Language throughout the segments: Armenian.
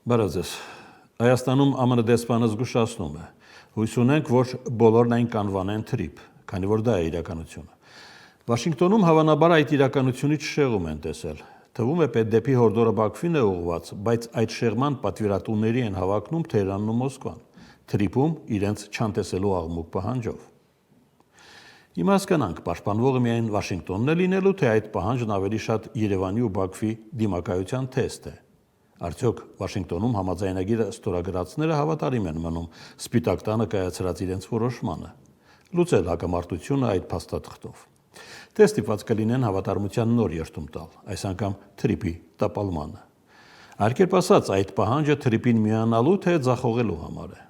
Բարազես, Հայաստանում ԱՄՆ դեսպանը զգուշացնում է, հույս ունենք, որ բոլորն այն կանվանեն թրիփ, քանի որ դա է իրականությունը։ Վաշինգտոնում հավանաբար այդ իրականությունից շեղում են տեսել։ Թվում է դեպի հորդորը Բաքվին է ուղղված, բայց այդ շեղման պատվիրատուների են հավակնում Թեհրանն ու Մոսկվան, թրիփում իրենց չանտեսելու աղմուկ պահանջով։ Հիմա հասկանանք, պաշտպանվողը միայն Վաշինգտոնն է լինելու, թե այդ պահանջն ավելի շատ Երևանի ու Բաքվի դիմակայության թեստ է։ Արդյոք Վաշինգտոնում համաձայնագիրը ստորագրածները հավատարիմ են մնում Սպիտակ տանը կայացրած իրենց որոշմանը, լուծել հակամարտությունը այդ փաստաթղթով։ Թե ստիպված կլինեն հավատարմության նոր երթում տալ, այս անգամ թրիփի տապալմանը։ Այլ կերպ ասած, այդ պահանջը թրիփին միանալու թե ձախողելու համար է։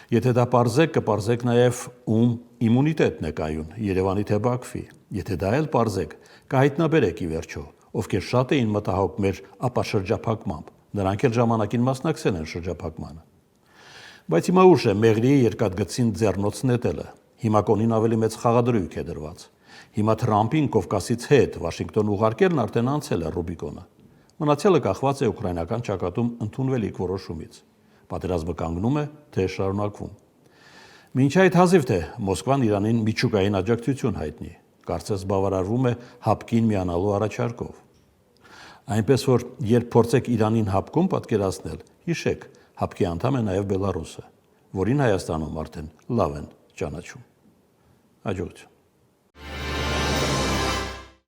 Եթե դա պարզեք, կպարզեք նաև ում իմունիտետն է կայուն, Երևանի թե Բաքվի։ Եթե դա էլ պարզեք, կհայտնաբերեք ի վերջո, ովքեր շատ էին մտահոգ մեր ապաշրջափակմամբ, նրանք էլ ժամանակին մասնակցել են շրջափակմանը։ Բայց հիմա ուշ է Մեղրիի երկաթգծին ձեռնոց նետելը։ Հիմա կոնին ավելի մեծ խաղադրույք է դրված։ Հիմա Թրամփին Կովկասից հետ Վաշինգտոն ուղարկելն արդեն անցել է Ռուբիկոնը։ Մնացյալը կախված է ուկրաինական ճակատում ընդունվելիք որոշումից։ Պատերազմը կանգնում է, թե շարունակվում։ Մինչ այդ հազիվ թե Մոսկվան Իրանին միջուկային աջակցություն հայտնի, կարծես բավարարվում է հապկին միանալու առաջարկով։ Այնպես որ երբ փորձեք Իրանին հապկում պատկերացնել, հիշեք, հապկի անդամ է նաև Բելարուսը, որին Հայաստանում արդեն լավ են ճանաչում։ Հաջողություն։